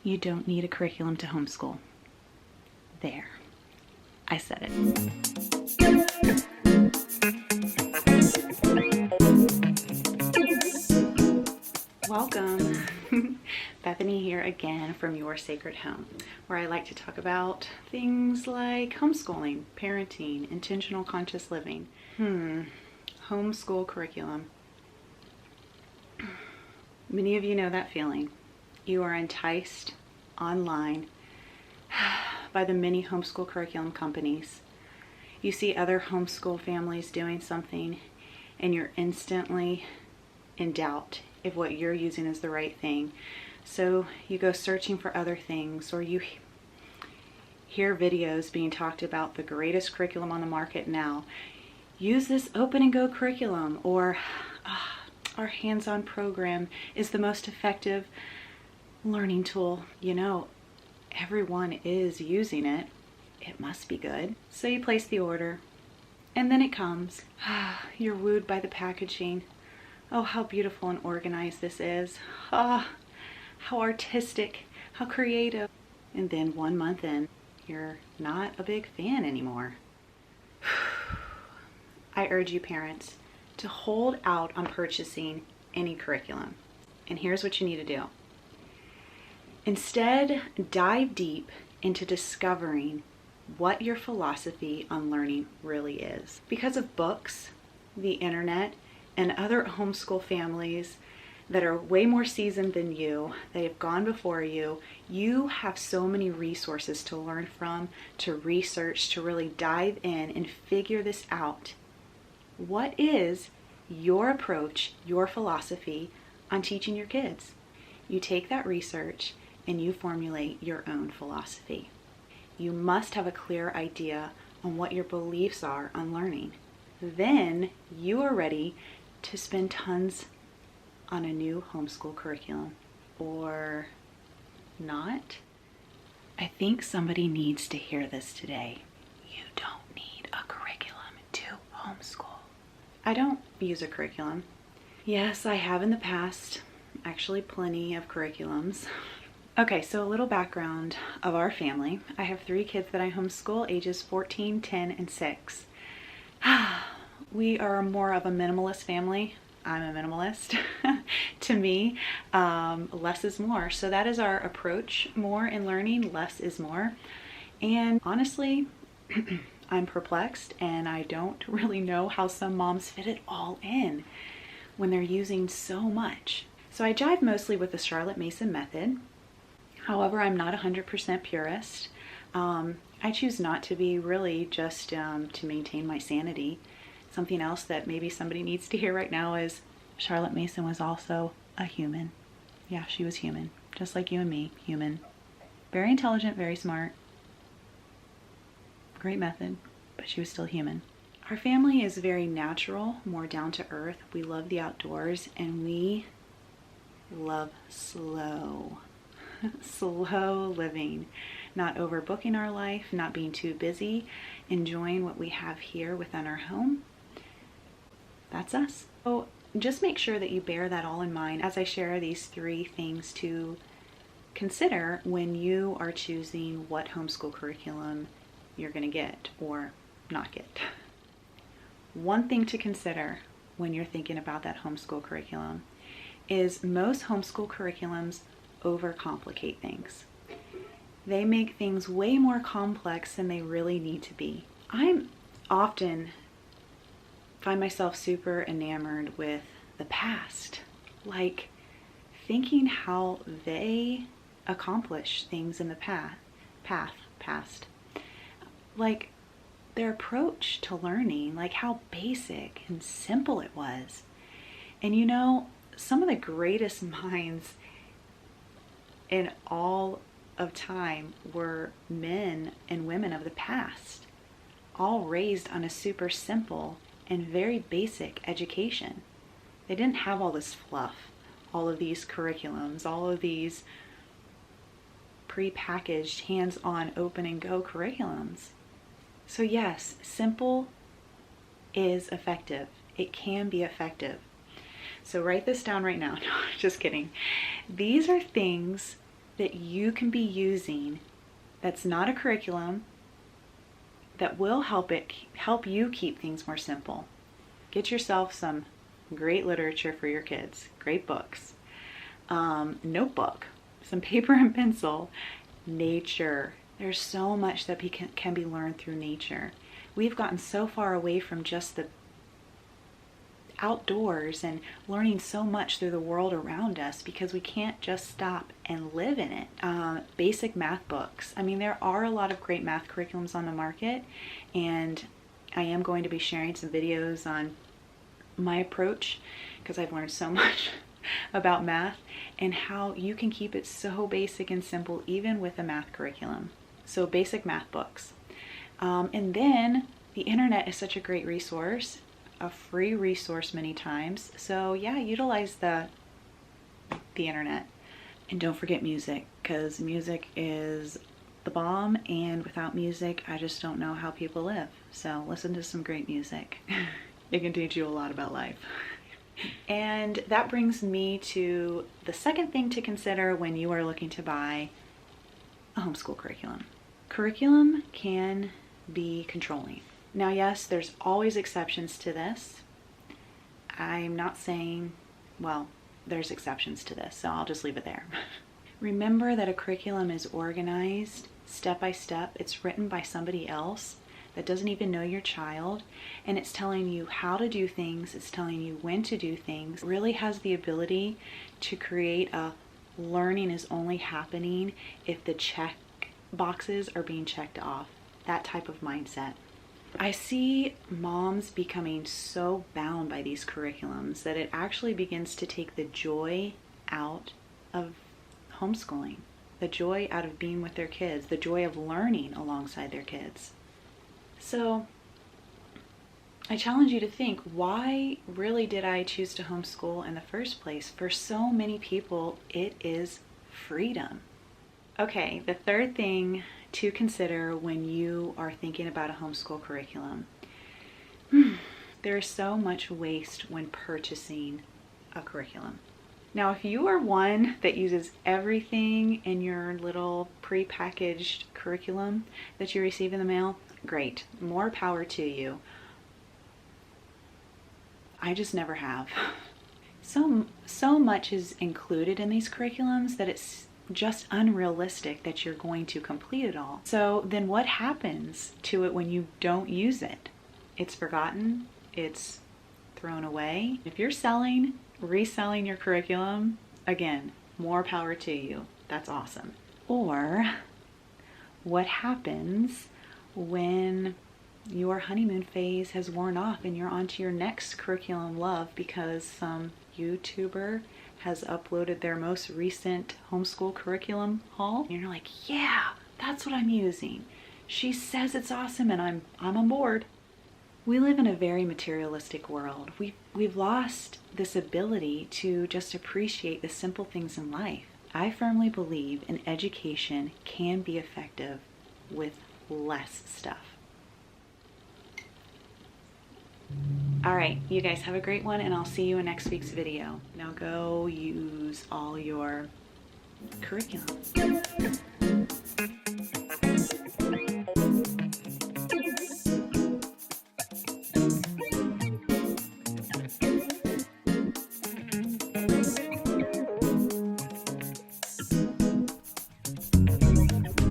You don't need a curriculum to homeschool. There, I said it. Welcome. Bethany here again from Your Sacred Home, where I like to talk about things like homeschooling, parenting, intentional conscious living. Homeschool curriculum. Many of you know that feeling. You are enticed online by the many homeschool curriculum companies. You see other homeschool families doing something and you're instantly in doubt if what you're using is the right thing. So you go searching for other things, or you hear videos being talked about the greatest curriculum on the market now. Use this open and go curriculum, or our hands-on program is the most effective learning tool. You know, everyone is using it. It must be good. So you place the order and then it comes. You're wooed by the packaging. Oh, how beautiful and organized this is. How artistic, how creative. And then 1 month in, you're not a big fan anymore. I urge you parents to hold out on purchasing any curriculum. And here's what you need to do. Instead, dive deep into discovering what your philosophy on learning really is. Because of books, the internet, and other homeschool families that are way more seasoned than you, that have gone before you, you have so many resources to learn from, to research, to really dive in and figure this out. What is your approach, your philosophy on teaching your kids? You take that research and you formulate your own philosophy. You must have a clear idea on what your beliefs are on learning. Then you are ready to spend tons on a new homeschool curriculum. Or not. I think somebody needs to hear this today. You don't need a curriculum to homeschool. I don't use a curriculum. Yes, I have in the past. Actually, plenty of curriculums. Okay, so a little background of our family. I have 3 kids that I homeschool, ages 14, 10, and 6. We are more of a minimalist family. I'm a minimalist. To me, less is more. So that is our approach. More in learning, less is more. And honestly, I'm perplexed and I don't really know how some moms fit it all in when they're using so much. So I jive mostly with the Charlotte Mason method. However, I'm not 100% purist. I choose not to be, really, just to maintain my sanity. Something else that maybe somebody needs to hear right now is Charlotte Mason was also a human. Yeah, she was human, just like you and me, human. Very intelligent, very smart. Great method, but she was still human. Our family is very natural, more down to earth. We love the outdoors and we love slow living, not overbooking our life, not being too busy, enjoying what we have here within our home. That's us. So just make sure that you bear that all in mind as I share these 3 things to consider when you are choosing what homeschool curriculum you're going to get or not get. One thing to consider when you're thinking about that homeschool curriculum is most homeschool curriculums overcomplicate things. They make things way more complex than they really need to be. I'm often find myself super enamored with the past, like thinking how they accomplish things in the past. Like their approach to learning, like how basic and simple it was. And you know, some of the greatest minds in all of time were men and women of the past, all raised on a super simple and very basic education. They didn't have all this fluff, all of these curriculums, all of these pre-packaged, hands-on, open and go curriculums. So yes, simple is effective. It can be effective. So write this down right now. No, just kidding. These are things that you can be using that's not a curriculum that will help you keep things more simple. Get yourself some great literature for your kids, great books, notebook, some paper and pencil, nature. There's so much that can be learned through nature. We've gotten so far away from just the outdoors and learning so much through the world around us because we can't just stop and live in it. Basic math books. I mean, there are a lot of great math curriculums on the market, and I am going to be sharing some videos on my approach because I've learned so much about math and how you can keep it so basic and simple even with a math curriculum. So basic math books. And then the internet is such a great resource, a free resource many times. So yeah, utilize the internet. And don't forget music, because music is the bomb, and without music, I just don't know how people live. So listen to some great music. It can teach you a lot about life. And that brings me to the second thing to consider when you are looking to buy a homeschool curriculum. Curriculum can be controlling. Now, yes, there's always exceptions to this. I'm not saying, well, there's exceptions to this, so I'll just leave it there. Remember that a curriculum is organized step by step. It's written by somebody else that doesn't even know your child, and it's telling you how to do things, it's telling you when to do things. It really has the ability to create a learning is only happening if the check boxes are being checked off. That type of mindset. I see moms becoming so bound by these curriculums that it actually begins to take the joy out of homeschooling, the joy out of being with their kids, the joy of learning alongside their kids. So I challenge you to think, why really did I choose to homeschool in the first place? For so many people, it is freedom. Okay, the third thing to consider when you are thinking about a homeschool curriculum. There is so much waste when purchasing a curriculum. Now, if you are one that uses everything in your little pre-packaged curriculum that you receive in the mail, great, more power to you. I just never have. So much is included in these curriculums that it's just unrealistic that you're going to complete it all. So then what happens to it when you don't use it? It's forgotten, it's thrown away. If you're reselling your curriculum, again, more power to you. That's awesome. Or what happens when your honeymoon phase has worn off and you're on to your next curriculum love because some YouTuber has uploaded their most recent homeschool curriculum haul, and you're like, yeah, that's what I'm using. She says it's awesome and I'm on board. We live in a very materialistic world. We've lost this ability to just appreciate the simple things in life. I firmly believe an education can be effective with less stuff. All right, you guys have a great one, and I'll see you in next week's video. Now go use all your curriculum.